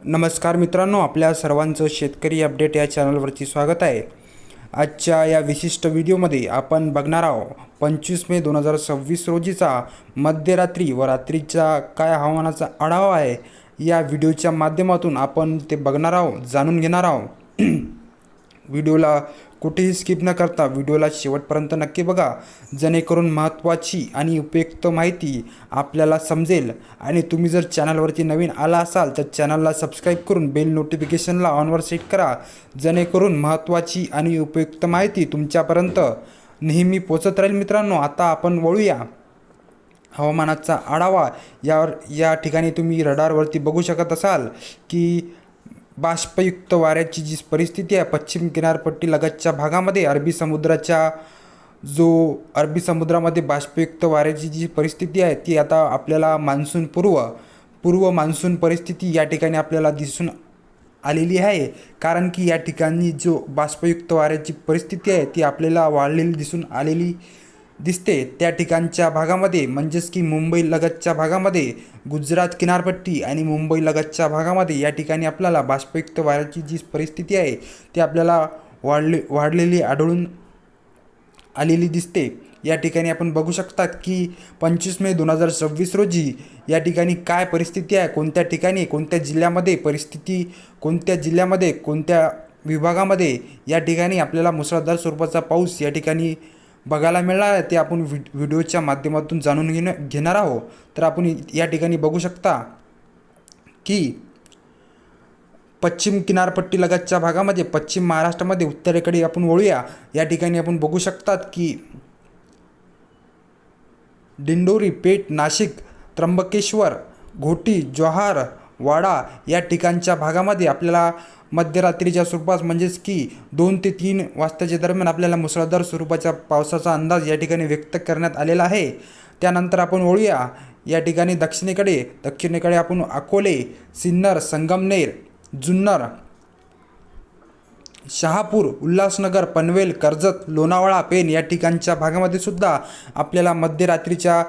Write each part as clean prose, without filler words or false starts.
नमस्कार मित्रांनो, आपल्या सर्वांचं शेतकरी अपडेट या चॅनलवरती स्वागत आहे। आजच्या या विशिष्ट व्हिडिओमध्ये आपण बघणार आहोत 25 मे 2026 रोजीचा मध्यरात्री व रात्रीचा काय हवामानाचा आढावा आहे। या व्हिडिओच्या माध्यमातून आपण ते बघणार आहोत, जाणून घेणार आहोत। व्हिडिओला कुठेही स्किप न करता व्हिडिओला शेवटपर्यंत नक्की बघा, जेणेकरून महत्त्वाची आणि उपयुक्त माहिती आपल्याला समजेल। आणि तुम्ही जर चॅनलवरती नवीन आला असाल तर चॅनलला सबस्क्राईब करून बेल नोटिफिकेशनला ऑनवर सेट करा, जेणेकरून महत्त्वाची आणि उपयुक्त माहिती तुमच्यापर्यंत नेहमी पोहोचत राहील। मित्रांनो, आता आपण वळूया हवामानाचा आढावा। या ठिकाणी तुम्ही रडारवरती बघू शकत असाल की बाष्पयुक्त वाऱ्याची जी परिस्थिती आहे पश्चिम किनारपट्टी लगतच्या भागामध्ये अरबी समुद्रामध्ये बाष्पयुक्त वाऱ्याची जी परिस्थिती आहे ती आता आपल्याला पूर्व मान्सून परिस्थिती या ठिकाणी आपल्याला दिसून आलेली आहे। कारण की या ठिकाणी जो बाष्पयुक्त वाऱ्याची परिस्थिती आहे ती आपल्याला वाढलेली दिसून आलेली दिसते। त्या ठिकाणच्या भागामध्ये म्हणजेच की मुंबई लगतच्या भागामध्ये, गुजरात किनारपट्टी आणि मुंबई लगतच्या भागामध्ये या ठिकाणी आपल्याला बाष्पयुक्त वाऱ्याची जी परिस्थिती आहे ती आपल्याला वाढलेली आढळून आलेली दिसते। या ठिकाणी आपण बघू शकतात की 25 मे 2026 रोजी या ठिकाणी काय परिस्थिती आहे, कोणत्या ठिकाणी, कोणत्या जिल्ह्यामध्ये, कोणत्या विभागामध्ये या ठिकाणी आपल्याला मुसळधार स्वरूपाचा पाऊस या ठिकाणी बघायला मिळणार आहे, ते आपण व्हिडिओच्या माध्यमातून जाणून घेणार आहोत। तर आपण या ठिकाणी बघू शकता की पश्चिम किनारपट्टी लगतच्या भागामध्ये, पश्चिम महाराष्ट्रामध्ये उत्तरेकडे आपण वळूया। या ठिकाणी आपण बघू शकतात की दिंडोरी, पेठ, नाशिक, त्र्यंबकेश्वर, घोटी, जव्हार, वाडा या ठिकाणच्या भागामध्ये आपल्याला मध्यरात्रीच्या स्वरूपात म्हणजेच की 2 ते 3 वाजताच्या दरम्यान आपल्याला मुसळधार स्वरूपाच्या पावसाचा अंदाज या ठिकाणी व्यक्त करण्यात आलेला आहे। त्यानंतर आपण वळूया या ठिकाणी दक्षिणेकडे आपण अकोले, सिन्नर, संगमनेर, जुन्नर, शहापूर, उल्हासनगर, पनवेल, कर्जत, लोणावळा, पेण या ठिकाणच्या भागामध्ये सुद्धा आपल्याला मध्यरात्रीच्या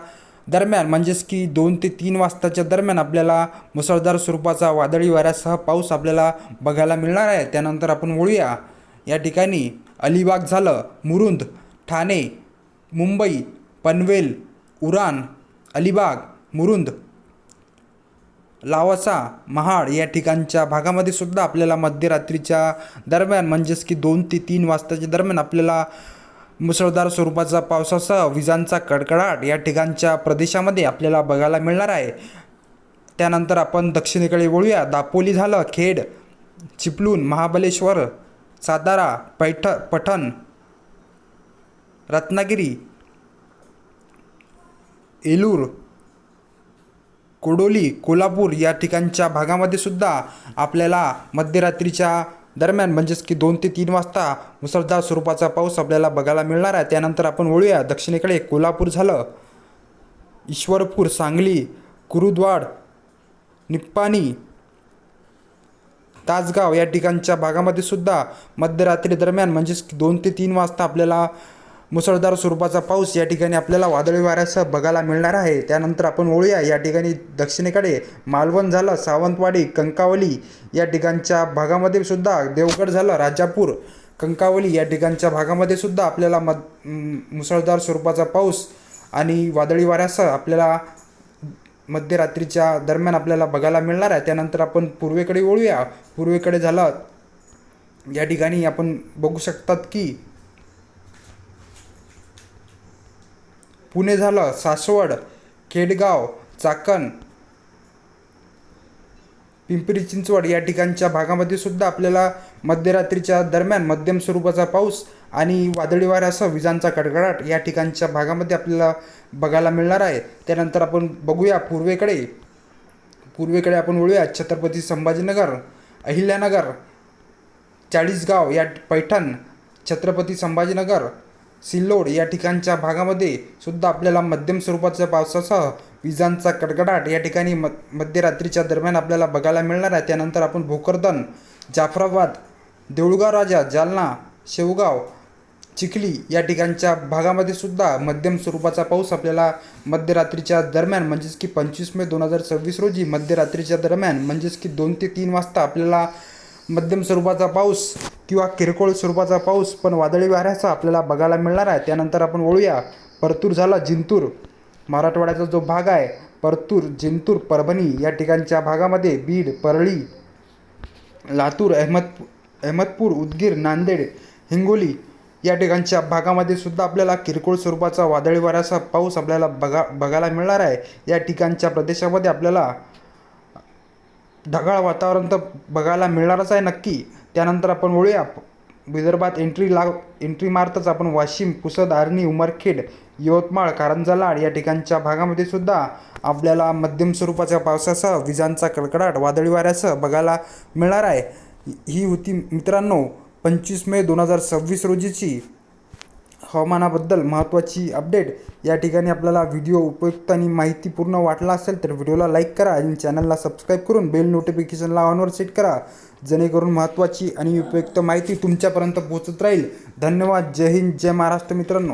दरम्यान म्हणजेच की 2 ते 3 वाजताच्या दरम्यान आपल्याला मुसळधार स्वरूपाचा वादळी वाऱ्यासह पाऊस आपल्याला बघायला मिळणार आहे। त्यानंतर आपण वळूया या ठिकाणी अलिबाग झालं, मुरुंद, ठाणे, मुंबई, पनवेल, उरण, अलिबाग, मुरुंद, लावसा, महाड या ठिकाणच्या भागामध्ये सुद्धा आपल्याला मध्यरात्रीच्या दरम्यान म्हणजेच की 2 ते 3 वाजताच्या दरम्यान आपल्याला मुसळधार स्वरूपाचा पावसासह विजांचा कडकडाट या ठिकाणच्या प्रदेशामध्ये आपल्याला बघायला मिळणार आहे। त्यानंतर आपण दक्षिणेकडे वळूया। दापोली झालं, खेड, चिपळूण, महाबळेश्वर, सातारा, पैठण, रत्नागिरी, येलूर, कोडोली, कोल्हापूर या ठिकाणच्या भागामध्ये सुद्धा आपल्याला मध्यरात्रीच्या दरम्यान म्हणजेच की 2 ते 3 वाजता मुसळधार स्वरूपाचा पाऊस आपल्याला बघायला मिळणार आहे। त्यानंतर आपण वळूया दक्षिणेकडे। कोल्हापूर झालं, ईश्वरपूर, सांगली, कुरुंदवाड, निप्पाणी, तासगाव या ठिकाणच्या भागामध्ये सुद्धा मध्यरात्री दरम्यान म्हणजेच 2 ते 3 वाजता आपल्याला मुसळधार स्वरूपाचा पाऊस या ठिकाणी आपल्याला वादळी वाऱ्यासह बघायला मिळणार आहे। त्यानंतर आपण वळूया या ठिकाणी दक्षिणेकडे। मालवण झालं, सावंतवाडी, कंकावली या ठिकाणच्या भागामध्ये सुद्धा, देवगड झालं, राजापूर, कंकावली या ठिकाणच्या भागामध्ये सुद्धा आपल्याला मुसळधार स्वरूपाचा पाऊस आणि वादळी वाऱ्यासह आपल्याला मध्यरात्रीच्या दरम्यान आपल्याला बघायला मिळणार आहे। त्यानंतर आपण पूर्वेकडे वळूया। पूर्वेकडे झालं या ठिकाणी आपण बघू शकतात की पुणे झालं, सासवड, खेडगाव, चाकण, पिंपरी चिंचवड या ठिकाणच्या भागामध्ये सुद्धा आपल्याला मध्यरात्रीच्या दरम्यान मध्यम स्वरूपाचा पाऊस आणि वादळी वाऱ्यासह विजांचा कडकडाट या ठिकाणच्या भागामध्ये आपल्याला बघायला मिळणार आहे। त्यानंतर आपण बघूया पूर्वेकडे आपण वळूया। छत्रपती संभाजीनगर, अहिल्यानगर, चाळीसगाव या पैठण, छत्रपती संभाजीनगर, सिल्लोड या ठिकाणच्या भागामध्ये सुद्धा आपल्याला मध्यम स्वरूपाच्या पावसासह विजांचा कडकडाट या ठिकाणी मध्यरात्रीच्या दरम्यान आपल्याला बघायला मिळणार आहे। त्यानंतर आपण भोकरदन, जाफराबाद, देऊळगाव राजा, जालना, शेवगाव, चिखली या ठिकाणच्या भागामध्ये सुद्धा मध्यम स्वरूपाचा पाऊस आपल्याला मध्यरात्रीच्या दरम्यान म्हणजेच की 25 मे 2026 रोजी मध्यरात्रीच्या दरम्यान म्हणजेच की 2 ते 3 वाजता आपल्याला मध्यम स्वरूपाचा पाऊस किंवा किरकोळ स्वरूपाचा पाऊस पण वादळी वाऱ्याचा आपल्याला बघायला मिळणार आहे। त्यानंतर आपण वळूया परतूर झाला जिंतूर मराठवाड्याचा जो भाग आहे परतूर जिंतूर परभणी या ठिकाणच्या भागामध्ये बीड परळी लातूर अहमदपूर उदगीर नांदेड हिंगोली या ठिकाणच्या भागामध्ये सुद्धा आपल्याला किरकोळ स्वरूपाचा वादळी वाऱ्याचा पाऊस आपल्याला बघायला मिळणार आहे। या ठिकाणच्या प्रदेशामध्ये आपल्याला ढगाळ वातावरण तर बघायला मिळणारच आहे नक्की। त्यानंतर आपण वळूया विदर्भात एंट्री मारताच आपण वाशिम पुसद आर्णी उमरखेड यवतमाळ कारंजा लाड या ठिकाणच्या भागामध्ये सुद्धा आपल्याला मध्यम स्वरूपाच्या पावसासह विजांचा कडकडाट वादळी वाऱ्यासह बघायला मिळणार आहे। ही होती मित्रांनो 25 मे 2026 रोजीची हवामानाबद्दल महत्त्वाची अपडेट। या ठिकाणी आपल्याला व्हिडिओ उपयुक्त आणि माहितीपूर्ण वाटला असेल तर व्हिडिओला लाईक करा आणि चॅनलला सबस्क्राईब करून बेल नोटिफिकेशनला ऑनवर सेट करा, जेणेकरून महत्त्वाची आणि उपयुक्त माहिती तुमच्यापर्यंत पोहोचत राहील। धन्यवाद। जय हिंद, जय महाराष्ट्र मित्रांनो।